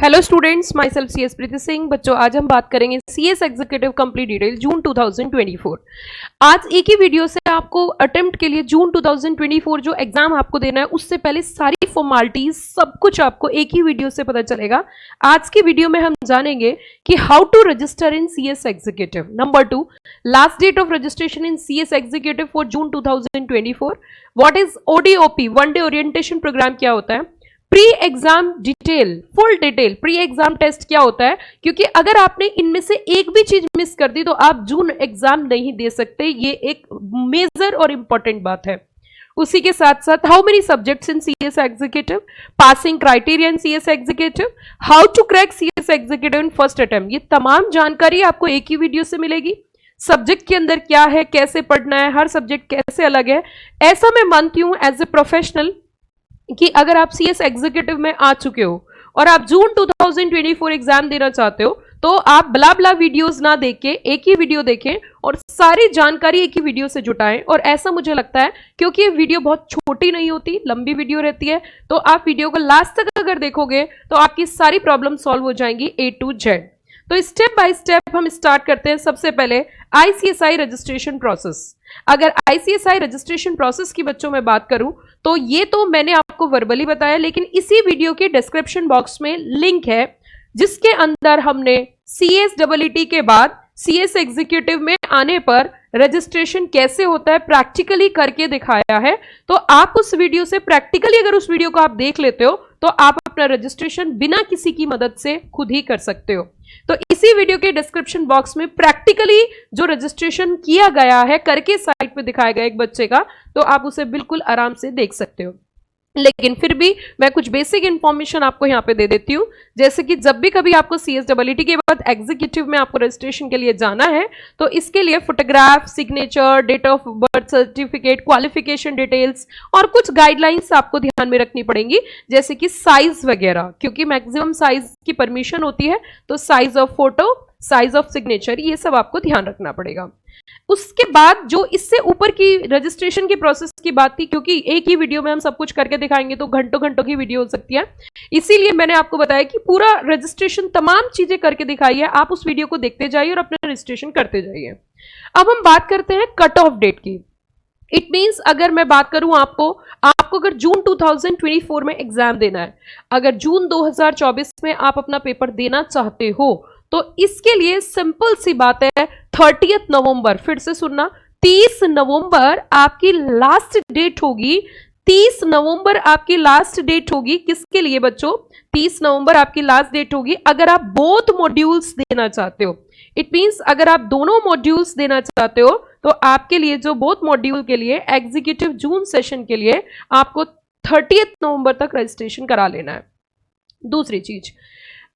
Hello students, myself C S Preeti Singh. बच्चों, आज हम बात करेंगे C S executive complete detail June 2024। आज एक ही वीडियो से आपको अटेम्प्ट के लिए जून 2024 जो एग्जाम आपको देना है उससे पहले सारी फॉर्मेलिटीज सब कुछ आपको एक ही वीडियो से पता चलेगा। आज की वीडियो में हम जानेंगे कि how to register in C S executive. Number 2, last date of registration in C S executive for June 2024। What is ODOP, one day orientation program क्या होता है। Pre exam detail, full detail, pre exam test क्या होता है, क्योंकि अगर आपने इनमें से एक भी चीज मिस कर दी तो आप जून एग्जाम नहीं दे सकते। ये एक मेजर और इंपॉर्टेंट बात है। उसी के साथ साथ how many subjects in CS executive, passing criteria in CS executive, how to crack CS executive in first attempt, ये तमाम जानकारी आपको एक ही वीडियो से मिलेगी। सब्जेक्ट के अंदर क्या है, कैसे पढ़ना है, हर सब्जेक्ट कैसे अलग है। ऐसा मैं मानती हूं एज ए प्रोफेशनल कि अगर आप सीएस एग्जीक्यूटिव में आ चुके हो और आप जून 2024 एग्जाम देना चाहते हो तो आप ब्ला ब्ला वीडियोस ना देख के एक ही वीडियो देखें और सारी जानकारी एक ही वीडियो से जुटाएं। और ऐसा मुझे लगता है क्योंकि ये वीडियो बहुत छोटी नहीं होती, लंबी वीडियो रहती है, तो आप वीडियो को लास्ट तक अगर देखोगे तो आपकी सारी प्रॉब्लम सॉल्व हो जाएंगी A to Z। तो स्टेप बाय स्टेप हम स्टार्ट करते हैं। सबसे पहले आईसीएसआई रजिस्ट्रेशन प्रोसेस। अगर आईसीएसआई रजिस्ट्रेशन प्रोसेस की बच्चों में बात करूं तो ये तो मैंने आपको वर्बली बताया, लेकिन इसी वीडियो के डिस्क्रिप्शन बॉक्स में लिंक है जिसके अंदर हमने CSEET के बाद सीएस एग्जीक्यूटिव में आने पर रजिस्ट्रेशन कैसे होता है प्रैक्टिकली करके दिखाया है। तो आप उस वीडियो से प्रैक्टिकली अगर उस वीडियो को आप देख लेते हो तो आप अपना रजिस्ट्रेशन बिना किसी की मदद से खुद ही कर सकते हो। तो इसी वीडियो के डिस्क्रिप्शन बॉक्स में प्रैक्टिकली जो रजिस्ट्रेशन किया गया है करके साइट पे दिखाया गया एक बच्चे का, तो आप उसे बिल्कुल आराम से देख सकते हो। लेकिन फिर भी मैं कुछ बेसिक इंफॉर्मेशन आपको यहाँ पे दे देती हूँ, जैसे कि जब भी कभी आपको CSEET के बाद एग्जीक्यूटिव में आपको रजिस्ट्रेशन के लिए जाना है तो इसके लिए photograph, signature, date of birth certificate, qualification details और कुछ गाइडलाइंस आपको ध्यान में रखनी पड़ेंगी, जैसे कि साइज वगैरह, क्योंकि मैक्सिमम साइज की परमिशन होती है। तो size of photo, size of signature, ये सब आपको ध्यान रखना पड़ेगा। उसके बाद जो इससे ऊपर की रजिस्ट्रेशन की प्रोसेस की बात थी, क्योंकि एक ही वीडियो में हम सब कुछ करके दिखाएंगे तो घंटों घंटों की वीडियो हो सकती है, इसीलिए मैंने आपको बताया कि पूरा रजिस्ट्रेशन तमाम चीजें करके दिखाई है। आप उस वीडियो को देखते जाइए और अपना रजिस्ट्रेशन करते जाइए। अब हम बात करते हैं कट ऑफ डेट की। इट मीन्स अगर मैं बात करूं आपको अगर जून 2024 में एग्जाम देना है, अगर जून 2024 में आप अपना पेपर देना चाहते हो तो इसके लिए सिंपल सी बात है, 30 नवंबर, फिर से सुनना, 30 नवंबर आपकी लास्ट डेट होगी। 30 नवंबर आपकी लास्ट डेट होगी किसके लिए बच्चों? 30 नवंबर आपकी लास्ट डेट होगी अगर आप बोथ मॉड्यूल्स देना चाहते हो। इट मीन्स अगर आप दोनों मॉड्यूल्स देना चाहते हो तो आपके लिए जो बोथ मॉड्यूल के लिए एग्जीक्यूटिव जून सेशन के लिए आपको 30 नवंबर तक रजिस्ट्रेशन करा लेना है। दूसरी चीज,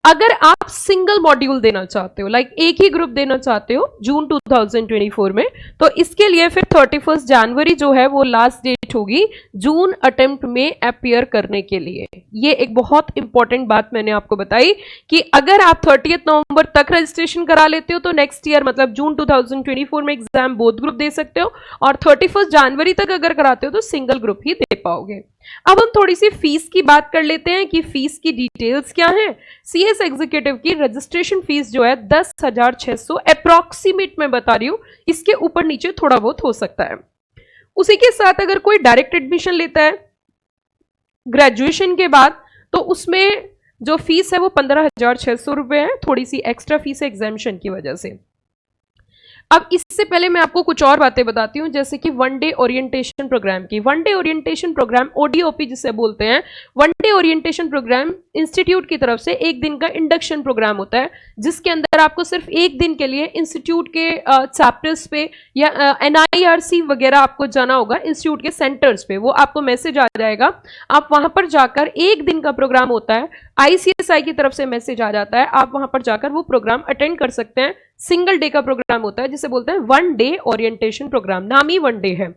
अगर आप सिंगल मॉड्यूल देना चाहते हो, लाइक एक ही ग्रुप देना चाहते हो जून 2024 में, तो इसके लिए फिर 31 जनवरी जो है वो लास्ट डेट होगी जून अटेम्प्ट में अपीयर करने के लिए। ये एक बहुत इंपॉर्टेंट बात मैंने आपको बताई कि अगर आप 30 नवंबर तक रजिस्ट्रेशन करा लेते हो तो नेक्स्ट ईयर मतलब जून 2024 में एग्जाम बोथ ग्रुप दे सकते हो, और 31 जनवरी तक अगर कराते हो तो सिंगल ग्रुप ही दे पाओगे। अब हम थोड़ी सी फीस की बात कर लेते हैं कि फीस की डिटेल्स क्या है। सीएस एग्जीक्यूटिव की रजिस्ट्रेशन फीस जो है 10,600 अप्रॉक्सीमेट मैं बता रही हूं, इसके ऊपर नीचे थोड़ा बहुत हो सकता है। उसी के साथ अगर कोई डायरेक्ट एडमिशन लेता है ग्रेजुएशन के बाद तो उसमें जो फीस है वो 15,600 रुपए है, थोड़ी सी एक्स्ट्रा फीस है एग्जामिनेशन की वजह से। अब इससे पहले मैं आपको कुछ और बातें बताती हूँ, जैसे कि वन डे ओरिएंटेशन प्रोग्राम की। One day orientation program ODOP जिसे बोलते हैं, one day orientation program institute की तरफ से एक दिन का इंडक्शन प्रोग्राम होता है, जिसके अंदर आपको सिर्फ एक दिन के लिए इंस्टीट्यूट के चैप्टर्स पे या NIRC वगैरह आपको जाना होगा, इंस्टीट्यूट के सेंटर्स पे, वो आपको मैसेज आ जाएगा। आप वहां पर जाकर, एक दिन का प्रोग्राम होता है, ICSI की तरफ से मैसेज आ जाता है, आप वहां पर जाकर वो प्रोग्राम अटेंड कर सकते हैं। सिंगल डे का प्रोग्राम होता है जिसे बोलते हैं वन डे ओरिएंटेशन प्रोग्राम, नाम ही वन डे है।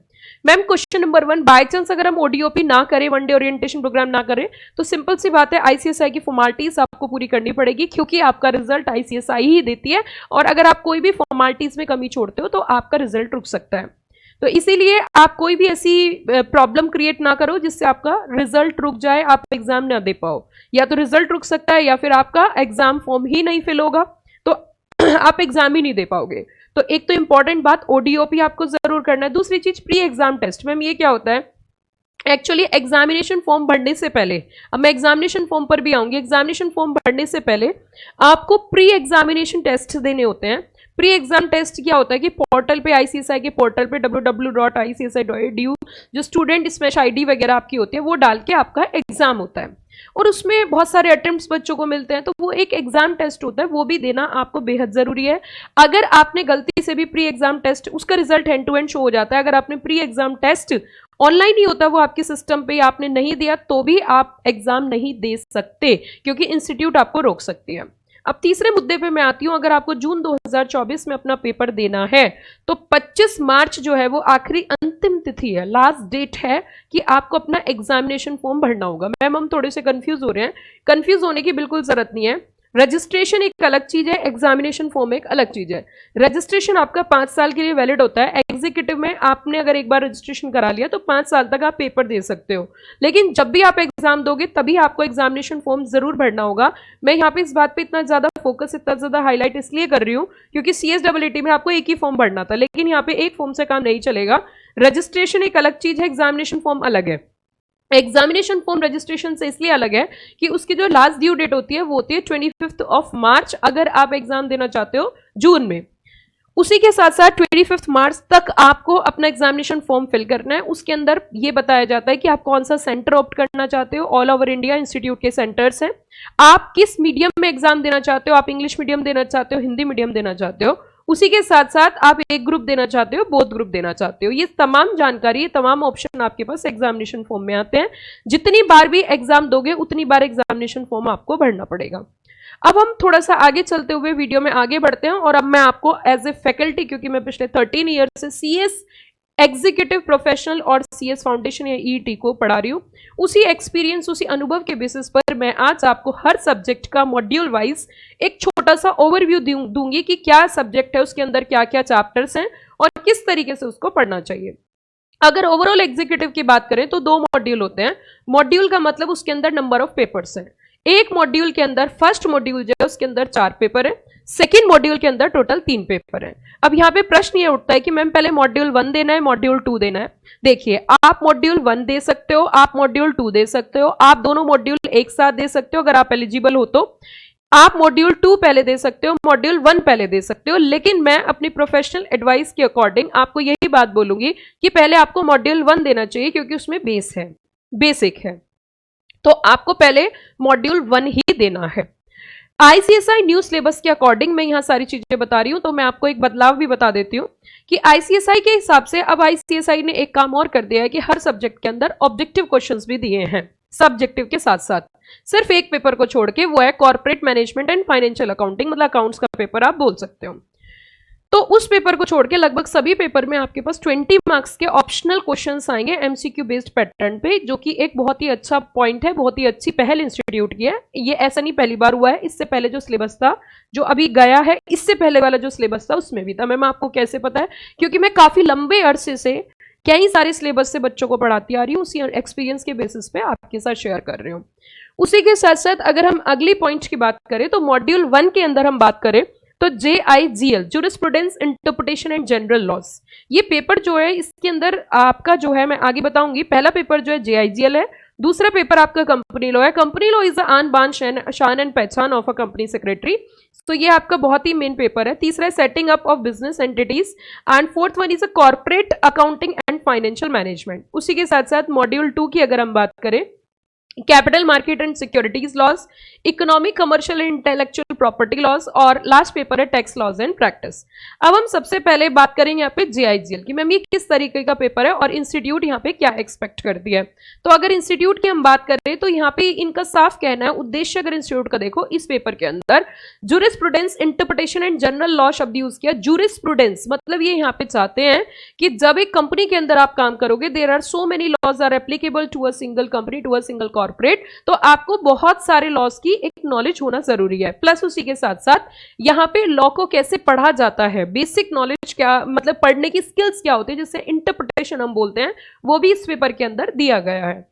Ma'am question number 1, by chance अगर हम ओडीओपी ना करें, वन डे ओरिएंटेशन प्रोग्राम ना करें, तो सिंपल सी बात है ICSI की फॉर्मेलिटीज आपको पूरी करनी पड़ेगी, क्योंकि आपका रिजल्ट ICSI ही देती है, और अगर आप कोई भी फॉर्मेलिटीज में कमी छोड़ते हो तो आपका रिजल्ट रुक सकता है। तो इसीलिए आप कोई भी ऐसी प्रॉब्लम क्रिएट ना करो जिससे आपका रिजल्ट रुक जाए, आप एग्जाम ना दे पाओ। या तो रिजल्ट रुक सकता है या फिर आपका एग्जाम फॉर्म ही नहीं फिल होगा, तो आप एग्जाम ही नहीं दे पाओगे। तो एक तो इंपॉर्टेंट बात, ओडीओपी आपको जरूर करना है। दूसरी चीज प्री एग्जाम टेस्ट। मैम ये क्या होता है, एक्चुअली एग्जामिनेशन फॉर्म भरने से पहले, अब मैं एग्जामिनेशन फॉर्म पर भी आऊंगी, एग्जामिनेशन फॉर्म भरने से पहले आपको प्री एग्जामिनेशन टेस्ट देने होते हैं। प्री एग्जाम टेस्ट क्या होता है कि पोर्टल पे, आईसीएसआई के पोर्टल पे www.icsi.edu जो स्टूडेंट स्मैश आईडी वगैरह आपकी होती है वो डाल के आपका एग्जाम होता है, और उसमें बहुत सारे अटेम्प्ट्स बच्चों को मिलते हैं, तो वो एक एग्जाम टेस्ट होता है, वो भी देना आपको बेहद जरूरी है। अगर आपने गलती से भी प्री एग्जाम टेस्ट, उसका result hand to hand show हो जाता है, अगर आपने प्री एग्जाम टेस्ट ऑनलाइन ही होता है वो आपके सिस्टम पे, आपने नहीं दिया तो भी आप एग्जाम नहीं दे सकते, क्योंकि इंस्टीट्यूट आपको रोक सकती है। अब तीसरे मुद्दे पे मैं आती हूं, अगर आपको जून 2024 में अपना पेपर देना है तो 25 मार्च जो है वो आखिरी अंतिम तिथि है, लास्ट डेट है कि आपको अपना एग्जामिनेशन फॉर्म भरना होगा। मैम हम थोड़े से कंफ्यूज हो रहे हैं, कंफ्यूज होने की बिल्कुल जरूरत नहीं है। रजिस्ट्रेशन एक अलग चीज है, एग्जामिनेशन फॉर्म एक अलग चीज है। रजिस्ट्रेशन आपका 5 साल के लिए वैलिड होता है। एग्जीक्यूटिव में आपने अगर एक बार रजिस्ट्रेशन करा लिया तो 5 साल तक आप पेपर दे सकते हो, लेकिन जब भी आप एग्जाम दोगे तभी आपको एग्जामिनेशन फॉर्म जरूर भरना होगा। मैं यहाँ पे इस बात पे इतना ज्यादा फोकस, इतना ज्यादा हाईलाइट इसलिए कर रही हूँ क्योंकि CSEET में आपको एक ही फॉर्म भरना था, लेकिन यहाँ पे एक फॉर्म से काम नहीं चलेगा। रजिस्ट्रेशन एक अलग चीज है, एग्जामिनेशन फॉर्म अलग है। एग्जामिनेशन फॉर्म रजिस्ट्रेशन से इसलिए अलग है कि उसकी जो लास्ट ड्यू डेट होती है वो होती है 25 मार्च, अगर आप एग्जाम देना चाहते हो जून में। उसी के साथ साथ 25 मार्च तक आपको अपना एग्जामिनेशन फॉर्म फिल करना है। उसके अंदर ये बताया जाता है कि आप कौन सा सेंटर ऑप्ट करना चाहते हो, ऑल ओवर इंडिया इंस्टीट्यूट के सेंटर्स हैं। आप किस मीडियम में एग्जाम देना चाहते हो, आप इंग्लिश मीडियम देना चाहते हो, हिंदी मीडियम देना चाहते हो, उसी के साथ साथ आप एक ग्रुप देना चाहते हो, बोथ ग्रुप देना चाहते हो, ये तमाम जानकारी, ये तमाम ऑप्शन आपके पास एग्जामिनेशन फॉर्म में आते हैं। जितनी बार भी एग्जाम दोगे उतनी बार एग्जामिनेशन फॉर्म आपको भरना पड़ेगा। अब हम थोड़ा सा आगे चलते हुए वीडियो में आगे बढ़ते हैं, और अब मैं आपको एज ए फैकल्टी, क्योंकि मैं पिछले 13 ईयर से CS एग्जीक्यूटिव प्रोफेशनल और CS फाउंडेशन या EET को पढ़ा रही हूँ, उसी एक्सपीरियंस, उसी अनुभव के बेसिस पर मैं आज आपको हर सब्जेक्ट का मॉड्यूल वाइज एक छोटा सा ओवरव्यू दूंगी कि क्या सब्जेक्ट है, उसके अंदर क्या क्या चैप्टर्स हैं और किस तरीके से उसको पढ़ना चाहिए। अगर ओवरऑल एग्जीक्यूटिव की बात करें तो 2 मॉड्यूल होते हैं। मॉड्यूल का मतलब उसके अंदर नंबर ऑफ पेपर्स हैं। एक मॉड्यूल के अंदर, फर्स्ट मॉड्यूल जो है उसके अंदर 4 पेपर है, सेकेंड मॉड्यूल के अंदर टोटल 3 पेपर है। अब यहाँ पे प्रश्न ये उठता है कि मैम पहले मॉड्यूल 1 देना है, मॉड्यूल 2 देना है। देखिए, आप मॉड्यूल 1 दे सकते हो, आप मॉड्यूल 2 दे सकते हो, आप दोनों मॉड्यूल एक साथ दे सकते हो अगर आप एलिजिबल हो तो। आप मॉड्यूल 2 पहले दे सकते हो, मॉड्यूल 1 पहले दे सकते हो, लेकिन मैं अपनी प्रोफेशनल एडवाइस के अकॉर्डिंग आपको यही बात बोलूंगी कि पहले आपको मॉड्यूल 1 देना चाहिए, क्योंकि उसमें बेस है, बेसिक है, तो आपको पहले मॉड्यूल 1 ही देना है। ICSI न्यू सिलेबस के अकॉर्डिंग मैं यहाँ सारी चीजें बता रही हूँ, तो मैं आपको एक बदलाव भी बता देती हूँ कि ICSI के हिसाब से अब ICSI ने एक काम और कर दिया है कि हर सब्जेक्ट के अंदर ऑब्जेक्टिव क्वेश्चंस भी दिए हैं सब्जेक्टिव के साथ साथ, सिर्फ एक पेपर को छोड़ के, वो है corporate management and financial accounting, मतलब अकाउंट्स का पेपर आप बोल सकते हो। तो उस पेपर को छोड़ के लगभग सभी पेपर में आपके पास 20 मार्क्स के ऑप्शनल क्वेश्चंस आएंगे MCQ बेस्ड पैटर्न पे, जो कि एक बहुत ही अच्छा पॉइंट है, बहुत ही अच्छी पहल इंस्टीट्यूट की है। ये ऐसा नहीं पहली बार हुआ है, इससे पहले जो सिलेबस था, जो अभी गया है, इससे पहले वाला जो सिलेबस था उसमें भी था। मैम आपको कैसे पता है? क्योंकि मैं काफी लंबे अरसे से कई सारे सिलेबस से बच्चों को पढ़ाती आ रही हूँ, उसी एक्सपीरियंस के बेसिस पे आपके साथ शेयर कर रही हूँ। उसी के साथ साथ अगर हम अगली पॉइंट की बात करें तो मॉड्यूल 1 के अंदर हम बात करें तो JIGL, jurisprudence interpretation and general laws, ये पेपर जो है इसके अंदर आपका जो है, मैं आगे बताऊंगी। पहला पेपर जो है JIGL है, दूसरा पेपर आपका कंपनी लॉ है। कंपनी लॉ इज द आन बान शान एंड पहचान ऑफ अ कंपनी सेक्रेटरी, तो ये आपका बहुत ही मेन पेपर है। तीसरा है setting up of business entities, and fourth one is a corporate accounting and financial management. उसी के साथ साथ मॉड्यूल 2 की अगर हम बात करें, capital market and securities laws, economic, commercial and intellectual property laws, और लास्ट पेपर है टैक्स लॉज एंड प्रैक्टिस। अब हम सबसे पहले बात करेंगे यहाँ पे JIGL की, मैम ये किस तरीके का पेपर है और इंस्टीट्यूट यहाँ पे क्या एक्सपेक्ट करती है। तो अगर इंस्टीट्यूट की हम बात करें तो यहाँ पे इनका साफ कहना है, उद्देश्य अगर इंस्टीट्यूट का देखो, इस पेपर के अंदर jurisprudence interpretation and general law शब्द यूज किया। जूरिस्प्रूडेंस मतलब ये यहाँ पे चाहते हैं कि जब एक कंपनी के अंदर आप काम करोगे, there are so many laws are applicable to a single company, to a single corporate, corporate, तो आपको बहुत सारे लॉज की एक नॉलेज होना जरूरी है। प्लस उसी के साथ साथ यहाँ पे लॉ को कैसे पढ़ा जाता है, बेसिक नॉलेज क्या, मतलब पढ़ने की स्किल्स क्या होती है, जिससे इंटरप्रिटेशन हम बोलते हैं, वो भी इस पेपर के अंदर दिया गया है।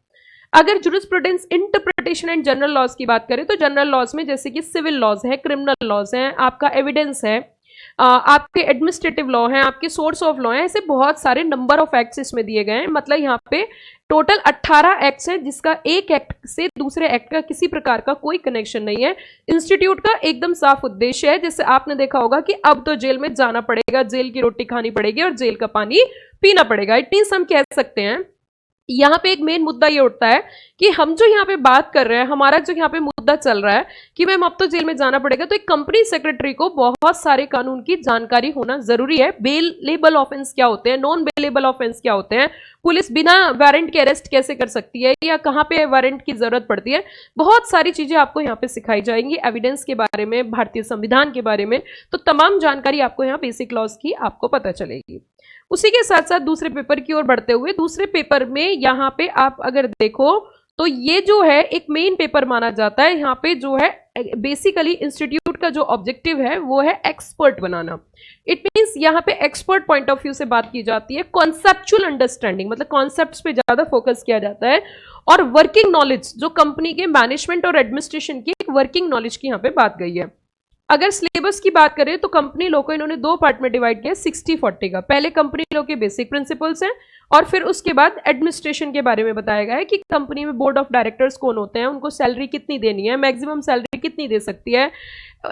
अगर jurisprudence, interpretation and general laws की बात करें तो जनरल लॉज में जैसे कि सिविल लॉज है, क्रिमिनल लॉज है, आपका एविडेंस है, आपके एडमिनिस्ट्रेटिव लॉ हैं, आपके सोर्स ऑफ लॉ हैं, ऐसे बहुत सारे नंबर ऑफ एक्ट्स इसमें दिए गए हैं। मतलब यहाँ पे टोटल 18 एक्ट्स हैं, जिसका एक एक्ट से दूसरे एक्ट का किसी प्रकार का कोई कनेक्शन नहीं है। इंस्टीट्यूट का एकदम साफ उद्देश्य है, जैसे आपने देखा होगा कि अब तो जेल में जाना पड़ेगा, जेल की रोटी खानी पड़ेगी और जेल का पानी पीना पड़ेगा। इट मींस हम कह सकते हैं यहाँ पे एक मेन मुद्दा ये उठता है कि हम जो यहाँ पे बात कर रहे हैं, हमारा जो यहाँ पे मुद्दा चल रहा है कि मैम अब तो जेल में जाना पड़ेगा, तो एक कंपनी सेक्रेटरी को बहुत सारे कानून की जानकारी होना जरूरी है। बेलेबल ऑफेंस क्या होते हैं, नॉन बेलेबल ऑफेंस क्या होते हैं, पुलिस बिना वारंट के अरेस्ट कैसे कर सकती है, या कहाँ पे वारंट की जरूरत पड़ती है, बहुत सारी चीजें आपको यहाँ पे सिखाई जाएंगी। एविडेंस के बारे में, भारतीय संविधान के बारे में, तो तमाम जानकारी आपको यहाँ बेसिक लॉज की आपको पता चलेगी। उसी के साथ साथ दूसरे पेपर की ओर बढ़ते हुए, दूसरे पेपर में यहाँ पे आप अगर देखो तो ये जो है एक मेन पेपर माना जाता है। यहाँ पे जो है बेसिकली इंस्टीट्यूट का जो ऑब्जेक्टिव है वो है एक्सपर्ट बनाना। इट मींस यहाँ पे एक्सपर्ट पॉइंट ऑफ व्यू से बात की जाती है, कॉन्सेप्चुअल अंडरस्टैंडिंग, मतलब कॉन्सेप्ट्स पे ज्यादा फोकस किया जाता है, और वर्किंग नॉलेज, जो कंपनी के मैनेजमेंट और एडमिनिस्ट्रेशन की एक वर्किंग नॉलेज की यहाँ पे बात गई है। अगर सिलेबस की बात करें तो कंपनी लॉ को इन्होंने दो पार्ट में डिवाइड किया, 60-40 का। पहले कंपनी लॉ के बेसिक प्रिंसिपल्स हैं, और फिर उसके बाद एडमिनिस्ट्रेशन के बारे में बताया गया है कि कंपनी में बोर्ड ऑफ डायरेक्टर्स कौन होते हैं, उनको सैलरी कितनी देनी है, मैक्सिमम सैलरी कितनी दे सकती है,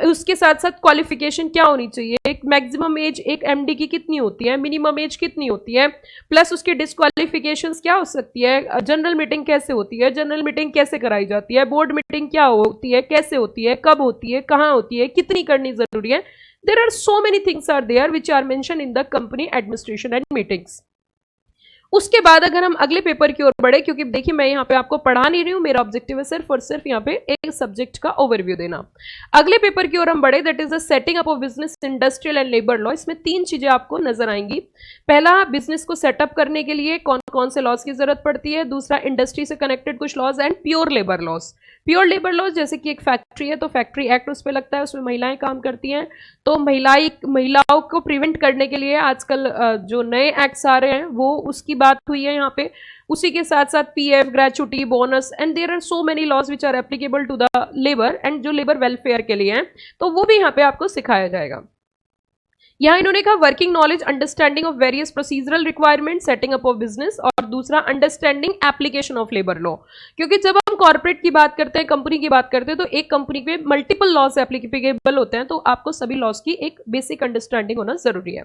उसके साथ साथ क्वालिफिकेशन क्या होनी चाहिए, एक मैक्सिमम एज एक एमडी की कितनी होती है, मिनिमम एज कितनी होती है, प्लस उसकी डिस्क्वालिफिकेशंस क्या हो सकती है, जनरल मीटिंग कैसे होती है, जनरल मीटिंग कैसे कराई जाती है, बोर्ड मीटिंग क्या होती है, कैसे होती है, कब होती है, कहाँ होती है, कितनी करनी जरूरी है। There are so many things are there which are mention in the company administration and meetings. उसके बाद अगर हम अगले पेपर की ओर बढ़े, क्योंकि देखिए मैं यहाँ पे आपको पढ़ा नहीं रही हूँ, मेरा ऑब्जेक्टिव है सिर्फ और सिर्फ यहाँ पे एक सब्जेक्ट का ओवरव्यू देना। अगले पेपर की ओर हम बढ़े, that is the setting up of business, industrial and labour law. इसमें तीन चीजें आपको नजर आएंगी। पहला, बिजनेस को सेटअप करने के लिए कौन कौन से लॉज की जरूरत पड़ती है। दूसरा, इंडस्ट्री से कनेक्टेड कुछ laws, and pure labour laws. Pure labour laws जैसे कि एक फैक्ट्री है तो फैक्ट्री एक्ट उस पर लगता है, उसमें महिलाएं काम करती हैं, तो महिलाओं को प्रिवेंट करने के लिए आजकल जो नए एक्ट्स आ रहे हैं वो उसकी बात हुई है यहाँ पे। उसी के साथ साथ PF, gratuity, bonus, and there are so many laws which are applicable to the labour and जो लेबर वेलफेयर के लिए हैं, तो वो भी यहाँ पे आपको सिखाया जाएगा। यहाँ इन्होंने कहा working knowledge, understanding of various procedural requirement, setting up of business, और दूसरा understanding application of labour law. क्योंकि जब हम कॉर्पोरेट की बात करते हैं, कंपनी की बात करते हैं, तो एक कंपनी पे मल्टीपल लॉज एप्लीकेबल होते हैं, तो आपको सभी लॉज की एक बेसिक अंडरस्टैंडिंग होना जरूरी है।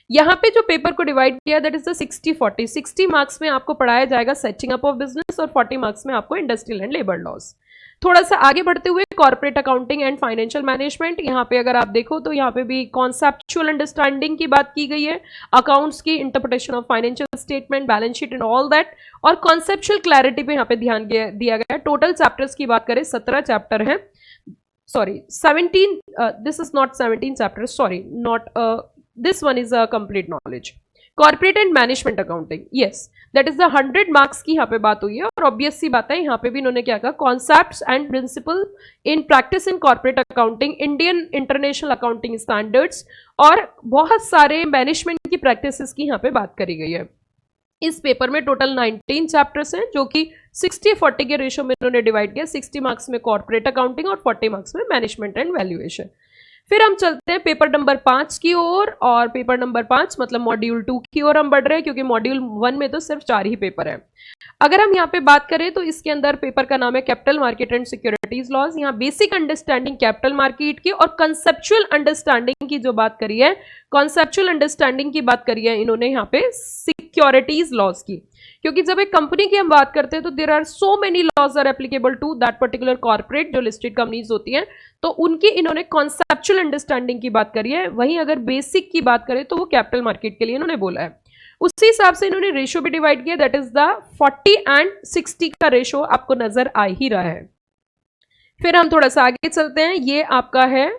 यहाँ पे जो पेपर को डिवाइड किया, दैट इज द 60-40। 60 मार्क्स में आपको पढ़ाया जाएगा सेटिंग अप ऑफ बिजनेस, और 40 मार्क्स में आपको इंडस्ट्रियल एंड लेबर लॉज। थोड़ा सा आगे बढ़ते हुए corporate accounting and financial management, यहाँ पे अगर आप देखो तो यहाँ पे भी कॉन्सेप्चुअल अंडरस्टैंडिंग की बात की गई है, अकाउंट्स की, interpretation of financial statement, balance sheet and all that, और कॉन्सेप्चुअल क्लैरिटी पे यहाँ पे ध्यान दिया गया है। टोटल चैप्टर्स की बात करें 17 चैप्टर हैं, sorry 17, this is not 17 chapters, sorry not, this one is a complete knowledge. Corporate and management accounting, yes, that is the 100 marks की यहाँ पे बात हुई है। और ऑब्वियस सी बात है, यहाँ पे भी इन्होंने क्या कहा, concepts and principle in practice in corporate accounting, Indian international accounting standards, और बहुत सारे मैनेजमेंट की प्रैक्टिसेस की यहाँ पे बात करी गई है। इस पेपर में टोटल 19 चैप्टर्स हैं, जो कि 60-40 के रेशो में इन्होंने डिवाइड किया। 60 मार्क्स में कॉर्पोरेट अकाउंटिंग और 40 मार्क्स में मैनेजमेंट एंड वैल्यूएशन। फिर हम चलते हैं पेपर नंबर 5 की ओर, और पेपर नंबर 5 मतलब मॉड्यूल 2 की ओर हम बढ़ रहे हैं, क्योंकि मॉड्यूल 1 में तो सिर्फ 4 ही पेपर है। अगर हम यहाँ पे बात करें तो इसके अंदर पेपर का नाम है capital market and securities laws. यहाँ बेसिक अंडरस्टैंडिंग कैपिटल मार्केट की और कंसेप्चुअल अंडरस्टैंडिंग की जो बात करी है, कॉन्सेप्चुअल अंडरस्टैंडिंग की बात करी है इन्होंने यहाँ पे सिक्योरिटीज लॉज की। क्योंकि जब एक कंपनी की हम बात करते हैं तो there are so many laws are applicable to that particular corporate, जो लिस्टेड कंपनीज होती हैं, तो उनकी इन्होंने कॉन्सेप्चुअल अंडरस्टैंडिंग की बात करी है। वहीं अगर बेसिक की बात करें तो वो कैपिटल मार्केट के लिए इन्होंने बोला है। उसी हिसाब से इन्होंने रेशो भी डिवाइड किया, दैट इज द 40 एंड 60 का रेशो आपको नजर आ ही रहा है। फिर हम थोड़ा सा आगे चलते हैं, ये आपका है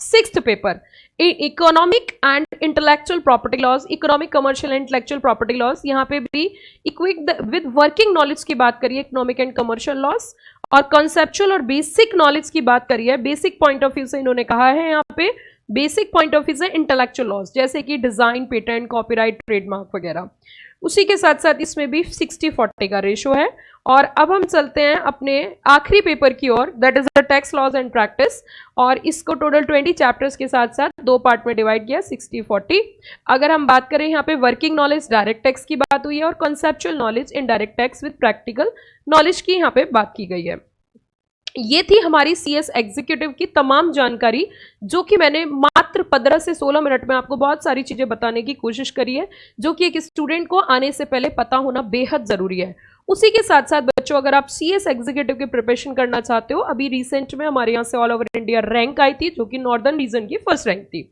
sixth paper economic and intellectual property laws, economic commercial and intellectual property laws, यहाँ पे भी इक्विप विद वर्किंग नॉलेज की बात करिए इकोनॉमिक एंड कमर्शियल लॉज, और कॉन्सेप्चुअल और बेसिक नॉलेज की बात करिए, बेसिक पॉइंट ऑफ व्यू से इन्होंने कहा है यहाँ पे, बेसिक पॉइंट ऑफ व्यू से इंटेलेक्चुअल लॉज जैसे कि डिजाइन, पेटेंट, कॉपीराइट, ट्रेडमार्क वगैरह। उसी के साथ साथ इसमें भी 60-40 का रेशो है। और अब हम चलते हैं अपने आखिरी पेपर की ओर, that is the tax laws and practice, और इसको टोटल 20 चैप्टर्स के साथ साथ 2 पार्ट में डिवाइड किया, 60-40। अगर हम बात करें यहाँ पे वर्किंग नॉलेज डायरेक्ट टैक्स की बात हुई है, और conceptual knowledge indirect tax with practical knowledge की यहाँ पे बात की गई है। ये थी हमारी सीएस एग्जीक्यूटिव की तमाम जानकारी, जो कि मैंने मात्र 15 से 16 मिनट में आपको बहुत सारी चीजें बताने की कोशिश करी है, जो कि एक स्टूडेंट को आने से पहले पता होना बेहद जरूरी है। उसी के साथ साथ बच्चों, अगर आप सीएस एग्जीक्यूटिव की प्रिपरेशन करना चाहते हो, अभी रिसेंट में हमारे यहाँ से ऑल ओवर इंडिया रैंक आई थी, जो कि नॉर्दर्न रीजन की फर्स्ट रैंक थी।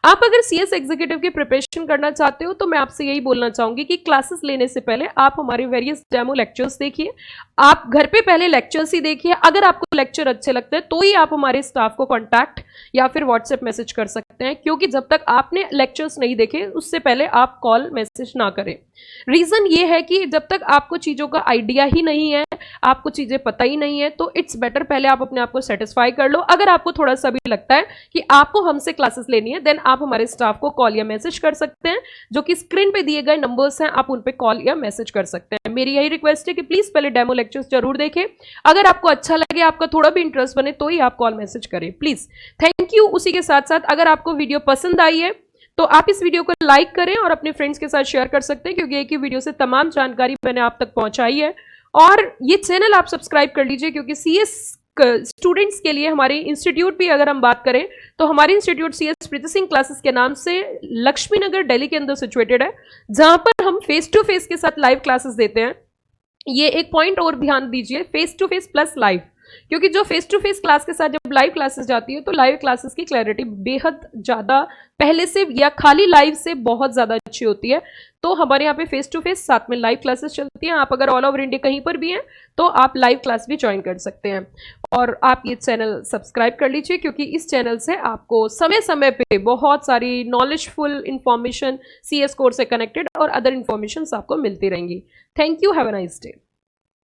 आप अगर सीएस एग्जीक्यूटिव की प्रिपरेशन करना चाहते हो तो मैं आपसे यही बोलना चाहूंगी कि क्लासेस लेने से पहले आप हमारे वेरियस डेमो लेक्चर्स देखिए, आप घर पे पहले लेक्चर्स ही देखिए। अगर आपको लेक्चर अच्छे लगते हैं तो ही आप हमारे स्टाफ को कॉन्टैक्ट या फिर व्हाट्सएप मैसेज कर सकते हैं, क्योंकि जब तक आपने लेक्चर्स नहीं देखे उससे पहले आप कॉल मैसेज ना करें। रीजन ये है कि जब तक आपको चीजों का आइडिया ही नहीं है, आपको चीजें पता ही नहीं है, तो इट्स बेटर पहले आप अपने आप को सेटिस्फाई कर लो। अगर आपको थोड़ा सा भी लगता है कि आपको हमसे क्लासेस लेनी है, देन आप हमारे स्टाफ को कॉल या मैसेज कर सकते हैं, जो कि स्क्रीन पे दिए गए नंबर्स हैं, आप उन पे कॉल या मैसेज कर सकते हैं। मेरी यही रिक्वेस्ट है कि प्लीज पहले डेमो लेक्चर्स जरूर देखें। अगर आपको अच्छा लगे, आपका थोड़ा भी इंटरेस्ट बने, तो ही आप कॉल मैसेज करें प्लीज। Thank you. उसी के साथ साथ अगर आपको वीडियो पसंद आई है तो आप इस वीडियो को लाइक करें और अपने फ्रेंड्स के साथ शेयर कर सकते हैं, क्योंकि एक ही वीडियो से तमाम जानकारी मैंने आप तक पहुंचाई है। और ये चैनल आप सब्सक्राइब कर लीजिए, क्योंकि सीएस स्टूडेंट्स के लिए हमारे इंस्टीट्यूट भी अगर हम बात करें तो हमारे इंस्टीट्यूट सीएस प्रीति सिंह क्लासेस के नाम से लक्ष्मी नगर दिल्ली के अंदर सिचुएटेड है, जहां पर हम फेस टू फेस के साथ लाइव क्लासेस देते हैं। ये एक पॉइंट और ध्यान दीजिए, face to face plus live, क्योंकि जो फेस टू फेस क्लास के साथ जब लाइव क्लासेस जाती है तो लाइव क्लासेस की क्लैरिटी बेहद ज़्यादा पहले से या खाली लाइव से बहुत ज़्यादा अच्छी होती है। तो हमारे यहाँ पे फेस टू फेस साथ में लाइव क्लासेस चलती हैं। आप अगर ऑल ओवर इंडिया कहीं पर भी हैं तो आप लाइव क्लास भी ज्वाइन कर सकते हैं। और आप ये चैनल सब्सक्राइब कर लीजिए, क्योंकि इस चैनल से आपको समय समय पे बहुत सारी नॉलेजफुल इंफॉर्मेशन सीएस कोर्स से कनेक्टेड और अदर इंफॉर्मेशन आपको मिलती रहेंगी। Thank you, have a nice day.